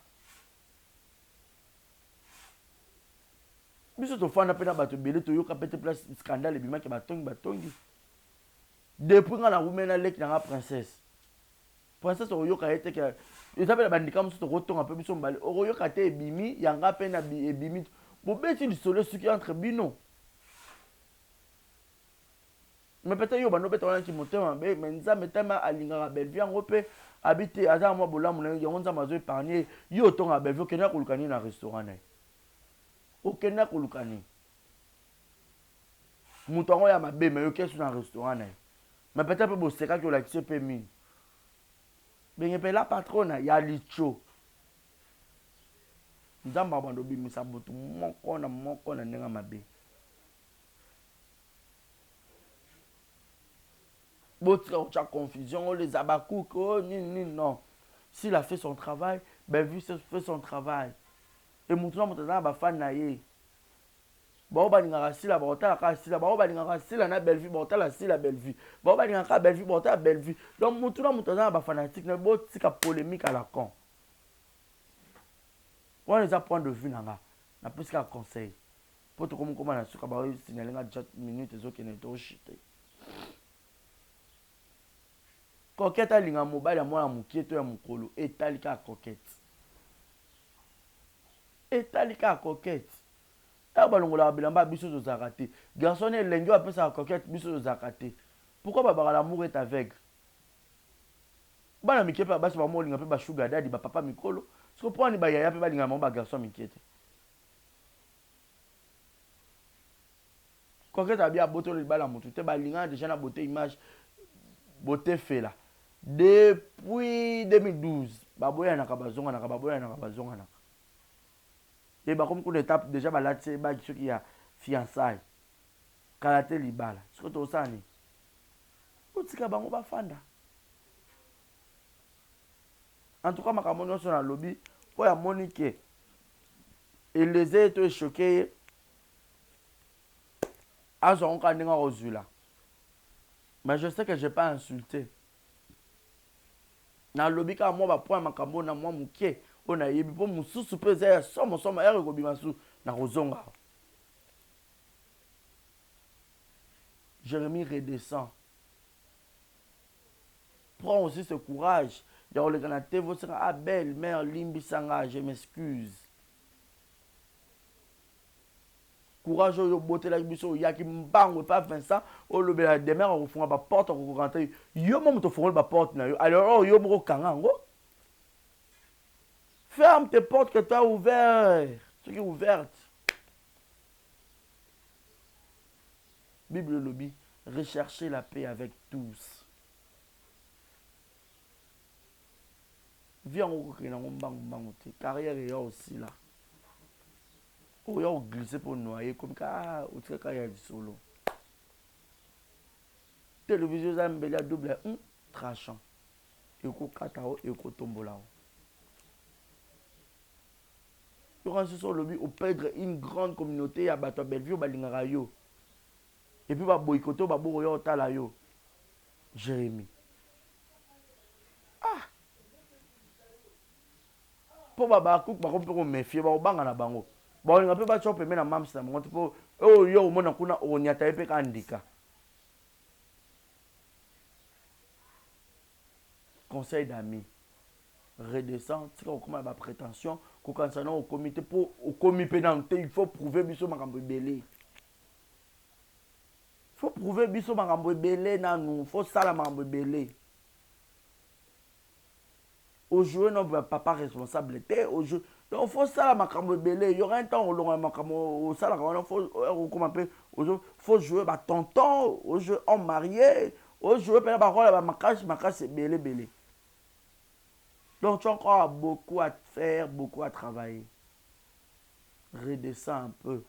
biso to fana pe na bato belé to yo ka pete place scandale bima ke batongi depuis nga na rumena lek na princesse oyo ka ete ke ezapela bandika musu to kotonga pe biso mbale oyo ka te ebimi yanga pe na ebimi bobeti lisolo suki entre bino mais peut-être yo bano beta wana ki motema be menza metama alingaka belvi yango pe habite aza mwa bolamu na yango nzamba zo épargner yo tonga belvi okenda kolukani na restaurant na okenda kolukani mutu yango ya mabe me yo kesu na restaurant na mais peut-être pe boseka ki olakisi pe mini benge pe la patrona ya licho nzamba bando bimisa butu moko na ndenge mabe botika ocha confusion les abakouk non s'il a fait son travail ben vu fait son travail et mutu na ba fan na ye ba balingaka sila ba otala ka sila ba balingaka sila na belle vie ba otala sila belle vie ba balingaka belle vie ba otala belle vie donc mutu na ba fanatique na botika polémique à la con. On les a point de vue nanga na plus qu'un conseil pour te comment na suka ba signaler nga 4 minutes zo ke ne to shite coquette alinga mobile ya mwana mukieto ya mukolo etalika coquette ta balongola bilamba biso zo zakate garçon elengi apesa coquette biso zo zakate pourquoi ba l'amour est aveugle bana mikepa basi ba molinga pe ba sugar daddy ba papa mikolo so pour ni ba yaya pe ba linga ba garçon mikiete coquette abia boto le bala mutu te ba linga déjà na beauté image beauté fait là depuis 2012 baboya na kabazonga na et ba comme une étape déjà ba latte ba qui qui a fiançailles kalaté libala ce que to sani otika bango ba fanda en tout cas makamoni sur la lobby pour ya Monique et les étaient choqués à son candidat aux là mais je sais que j'ai pas insulté na lobi ka moi ba point makambo na moi muke ona yebi po mususu pe za somo ere ko bimasu na kozonga. Jérémie redescend. Prends aussi ce courage. Dans le canapé, vous serez à belle mère Limbisanga, je m'excuse. Courage au beauté la biso yaki mbango pas Vincent au le bela demain on fond ba porte on rentrer yo mom to fond ba porte na yo alors yo mo kangango ferme tes portes que tu as ouvertes ce qui est ouverte. Bible lobby recherchez la paix avec tous. Viens on ko na mbango te carrière est aussi là. Oh, il y a glissé pour noyer comme ça, ou tu as du solo. Télévision, ça me fait double trachant. Et qu'on katao et qu'on tombe là. Il y a sur le but au perdre une grande communauté à Bato Bellevue, Balingara yo. Et puis va boycotter, va bourrer au talayo. Jérémie. Ah. Pour Babakouk, par contre, on méfie, on bang à bango. Bon, on ne peut pas choper mais la mam c'est mon type. Oh yo, mon akuna on y a tapé kandika. Conseil d'amis. Redescend, si on commence à prétention, qu'on concerne au comité pour au comité pénalité, il faut prouver biso makambo belé. Il faut prouver biso makambo belé na nous, faut ça la makambo belé. Au joueur non papa responsable au jeu. Donc faut ça la makambo belé, il y aura un temps où l'on makambo ça la faut comment appeler au jeu, faut jouer ba tonton, au jeu en marié, au jeu par parole ba makache belé belé. Donc tu as encore beaucoup à faire, beaucoup à travailler. Redescends un peu.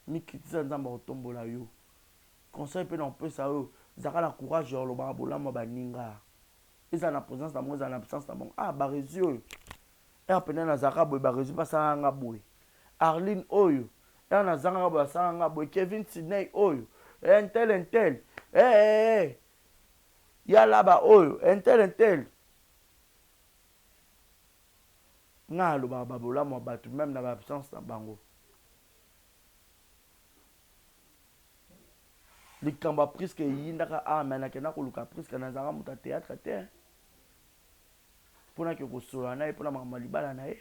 Mikiti nzamba otombola yo. Conseil pe non peu ça yo. Zaka la courage yo lo barabola mo baninga. Ils ont la présence d'amour, ils ont l'absence d'amour. Ah, Barézio. Et après, il y a un Zara, Barézio, pas ça, Arline, Oyo. Et on a Zara, ça, Kevin Sidney, Oyo. Et un tel. Eh. Il y a là-bas, Oyo. Un tel. Nga, le bababola, moi, battu, même dans l'absence d'Abango. Les kamba presque yindaka ah mais na kena ko luka presque na zara muta théâtre te pona ke ko sola na pona mama libala na e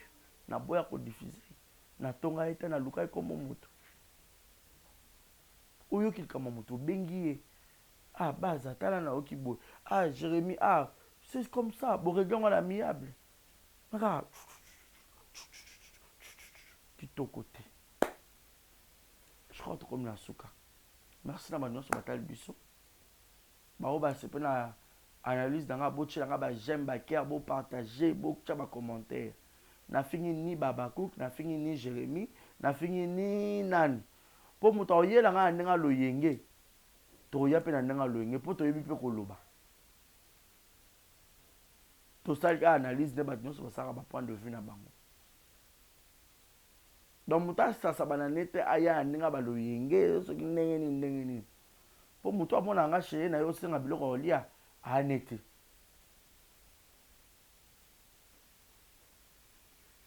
na boya ko diffuser na tonga eta na luka ko momuto oyo ki kama muto bengi ah baza tala na okibo ah Jérémie ah c'est comme ça bo réglons à l'amiable regarde kitoko te je rentre comme la souka. Merci na manyo so batal biso. Ba o ba se pe na analyse danga bo tshela ba j'aime ba cœur bo partager bo tcha ba commentaire. Na fini ni Babakouk, na fini ni Jérémie, na fini ni nan. Po muta oyela nga ndenga loyenge. To ya pe na ndenga loyenge po to yebi pe ko loba. To sali ka analyse de ba nyo so ba saka ba point de vue na bango. Donc muta ça bananete aya ndinga baloyenge so kindenge ni po muto amona nga sheye na yo senga biloko olia anete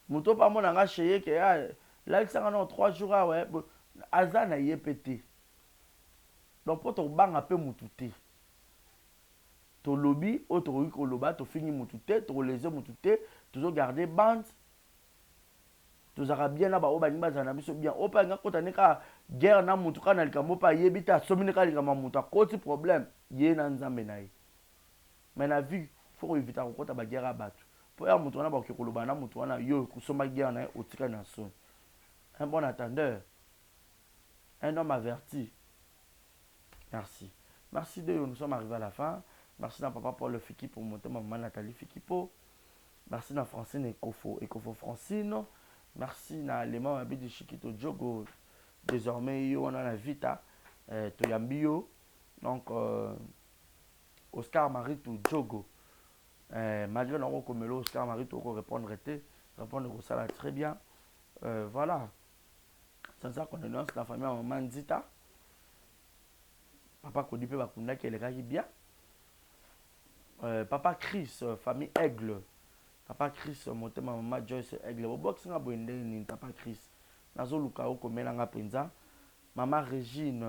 muto pa mona nga sheye ke ya la kisanga no 3 jours ouais azana yepete donc po to banga pe mututé to lobby auto ko loba to fini mututé to leser mututé toujours garder bande. Tous Arabiens là-bas, au Bani Bazana, bien. Au Panga, quand on est à guerre, na mutuka na likamu pa yebita, sominika likama mutuka, koti problème, yé na nzambenaï. Mais na vie, faut éviter qu'on compte à guerre à battre. Pour un mutuka na ba kikoloba na mutuka na yo kusoma guerre na otika na son. Un bon attendeur, un homme averti. Merci. Merci de nous sommes arrivés à la fin. Merci à papa Paul Fiki pour monter maman Nathalie Fikipo. Merci à Francine Ekofo Francine. Merci à l'élément de Chiquito Djogo. Désormais, on a la Vita, Toyambio. Donc, Oscar Marito Djogo. Malgré l'envoi comme l'eau, Oscar Marito répondre ça très bien. Voilà. Sans ça, qu'on dénonce la famille en Manzita. Papa Kodipe Bakunda qui est le gars bien. Papa Chris, famille Aigle. Papa Chris, monté ma maman Joyce Aigle. Au box, on a besoin Papa Chris. Nazo Luka, au commun, on a penza. Maman Régine,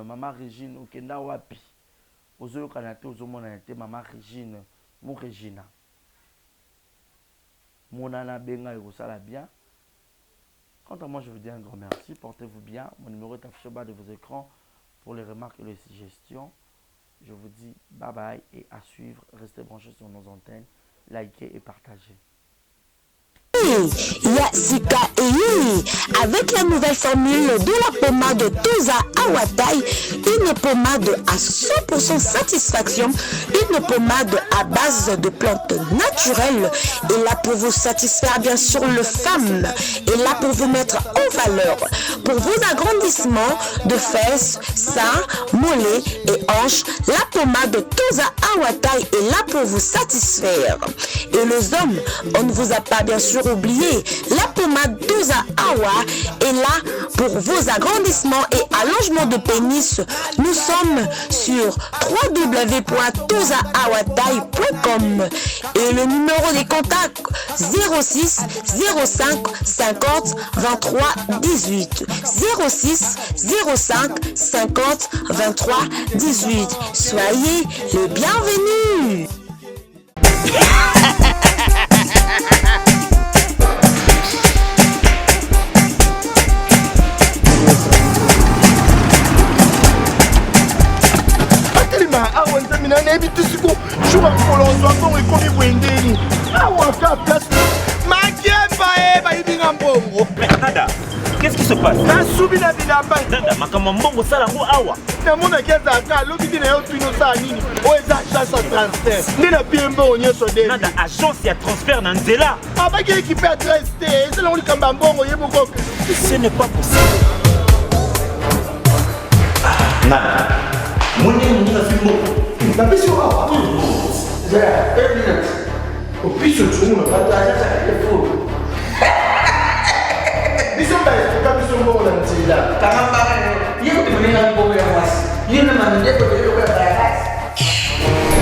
au Kenda Wapi. Aux autres Canadiens, aux autres Maman Régine, mon Regina. Mon Nana Benga et Rosala bien. Quant à moi, je vous dis un grand merci. Portez-vous bien. Mon numéro est affiché au bas de vos écrans pour les remarques et les suggestions. Je vous dis bye bye et à suivre. Restez branchés sur nos antennes. Likez et partagez. Yasika Eye, avec la nouvelle formule de la pommade Toza Awatai, une pommade à 100% satisfaction, une pommade à base de plantes naturelles, et là pour vous satisfaire bien sûr le femme, et là pour vous mettre en valeur, pour vos agrandissements de fesses, seins, mollets et hanches, la pommade Toza Awatai est là pour vous satisfaire. Et les hommes, on ne vous a pas bien sûr oublié, la pommade Toza Awa est là pour vos agrandissements et allongements de pénis. Nous sommes sur www.tozaawatai.com et le numéro des contacts 06 05 50 23 18 06 05 50 23 18. Soyez les bienvenus. awa nzambe na nayebi te siko jour akolozwa mbongo ekomi bwendeni awa ka place makemba e bayibinga mbongo. Nada, qu'est-ce qui se passe? nasubi na bilamba Nada, makambo mbongo sala ngo awa. namonaki ezalaka alobi ti na yo tuni osala nini oyo eza agence ya transfert nde na pie mbongo nyonso de Nada, agence ya transfert na nzela. abaki ekipe adresse te ezelango likambo ya mbongo yebukoke. Ce n'est pas possible. Nada. Mwenye mwenye filmo. Napesi awa. Zaya, 1 minute. Opiso tumu na pata acha telefoni. Biso mbaya kabisa mbongo na nzela. Kama mbaya yeye kutumia mbongo ya mwasi. Yeye na mandepo ndio kwa barabara.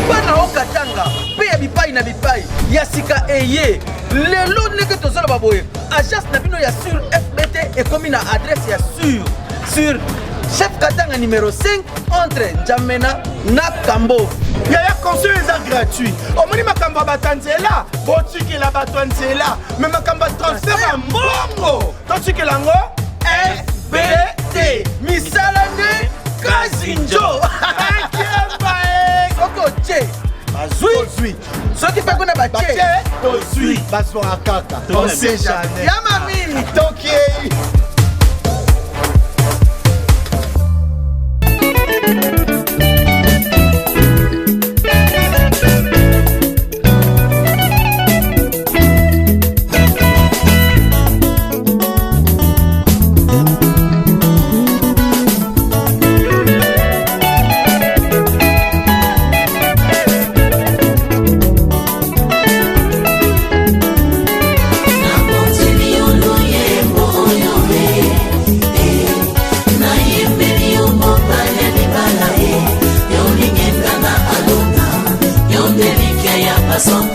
Bana okatanga pe ya bipai na bipai ya sika eye lelo ndenge tozala baboye agence na bino ya sur FBT ekomi na adresse ya sur chef Katanga numéro 5 entre Njamena na Kambo. Yaya conseil eza gratuit. Omoni makambo batanzela, botikela bato nzela, mais makambo transfert ya mbongo. Totikela ngo FBT. Misala ne Kazinjo. Akemba e. Koko che. Bazui. Soki pe kuna bache. Tozui. Baswa kaka. On sait jamais. Yama mimi. Tokiei. Soul.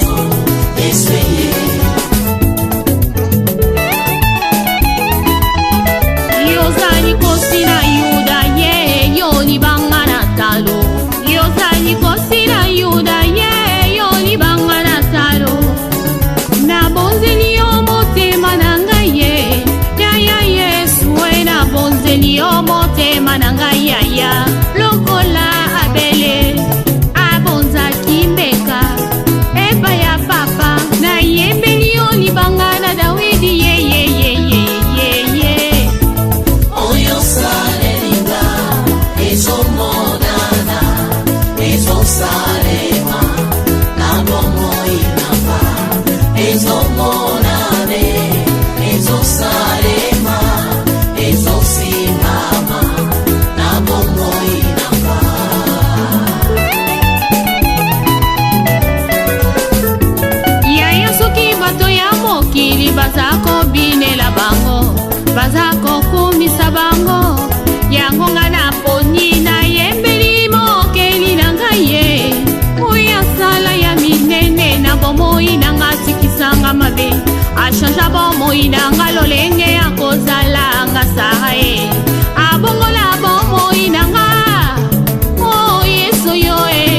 bomoi nanga lolenge ya kozala nga sae abongola bomoi nanga o Yesu yo e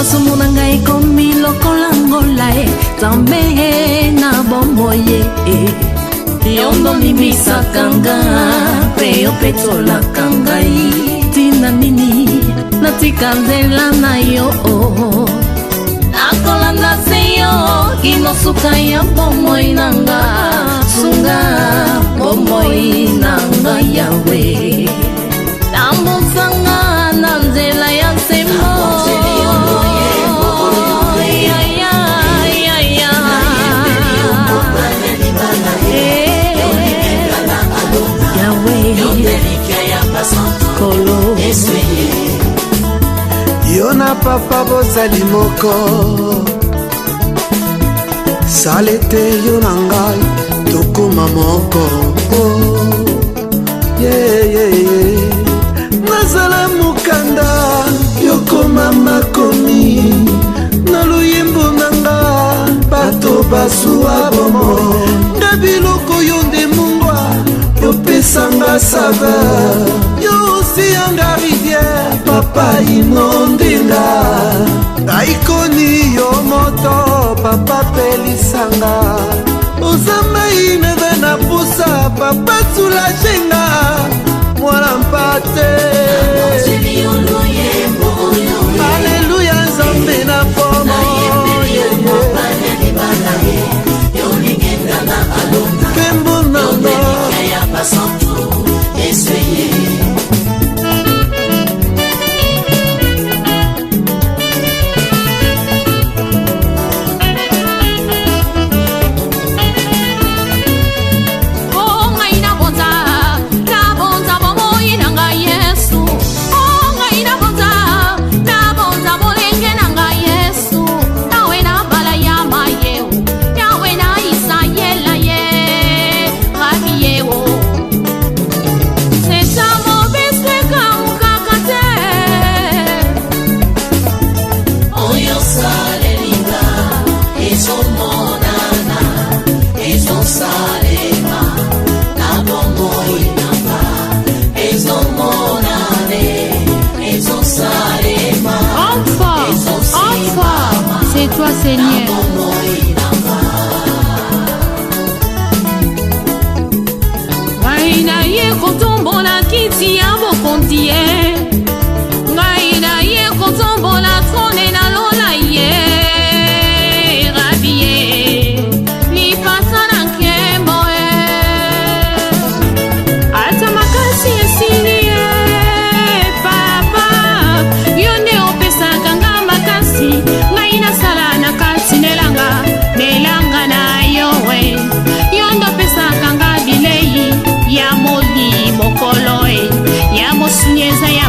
Masumu na ngai komi lokola ngola e tambe na bombo ye yondo limisaka nga pe yo petolaka ngai tina nini natika nzela na yo nakolanda se yo kinosuka ya bomoi na nga sunga bomoi na nga yawe tambusanga na nzela ya semo yo na papa bozali moko sale te yo na ngai tokoma moko nazala mokanda yokoma makomi na luyembo na nga bato basuwa bomo nga biloko yo nde mungwa yopesanga saveur yo osiyanga rivière papa inondenga aikoni yo moto papa pelisanga ozamai neve na pusa papa sulajenga mwana mpate aleluya nzambe na pomo kembo nanga toi Seigneur. Ngai na ye kotombola kiti ya bokonzi ye ngai na ye kotombola trone na lola ye rabi ye lipasa na nkembo ye ata makasi esili ye papa yo nde opesaka nga makasi ngai nasala na kasi nelanga na yo we yo ndo opesaka nga bilei ya moli mokolo ya mosunyeza ya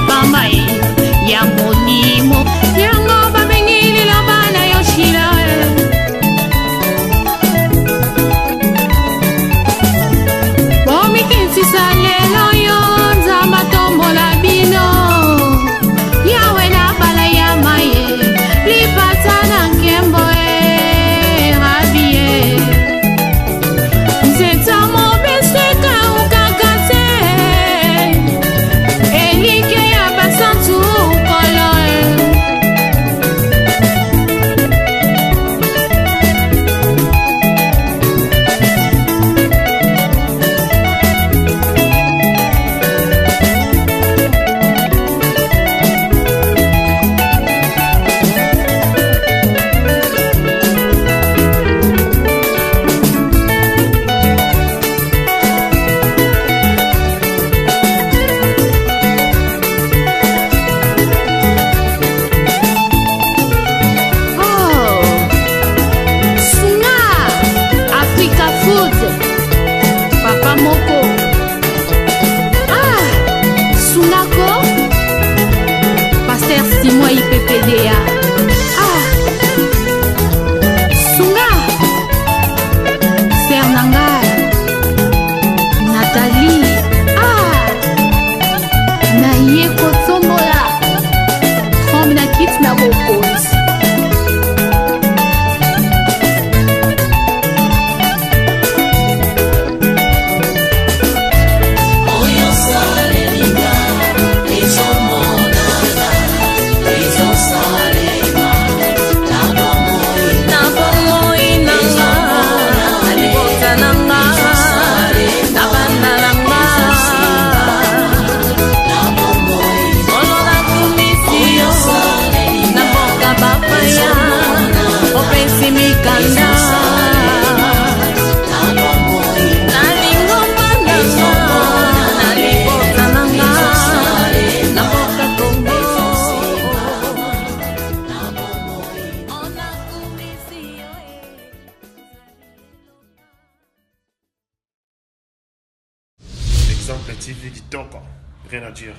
Exemple TV Kitoko, rien à dire.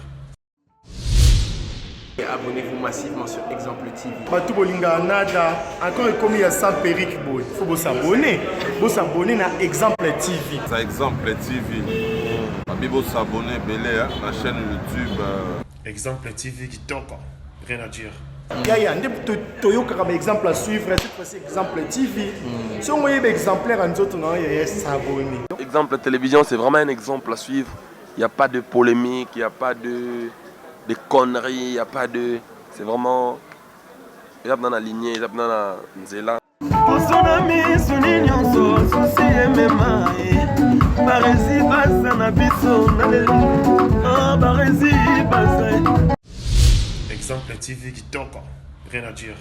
Et abonnez-vous massivement sur Exemple TV. Batou Bolinga Nada, encore et comme il y a 100 périques, il faut vous s'abonner. Vous s'abonner à Exemple TV. C'est Exemple TV. Vous s'abonner à la chaîne YouTube. Exemple TV Kitoko, rien à dire. Yaya, un exemple à suivre, cette fois-ci Exemple TV. Si on voyait exemplaire en autres, non, il y a s'abonner. Exemple télévision, c'est vraiment un exemple à suivre. Il n'y a pas de polémique, il n'y a pas de conneries, il n'y a pas de... C'est vraiment... Il y a dans la lignée, il y a dans la nzela. Exemple TV Kitoko, rien à dire.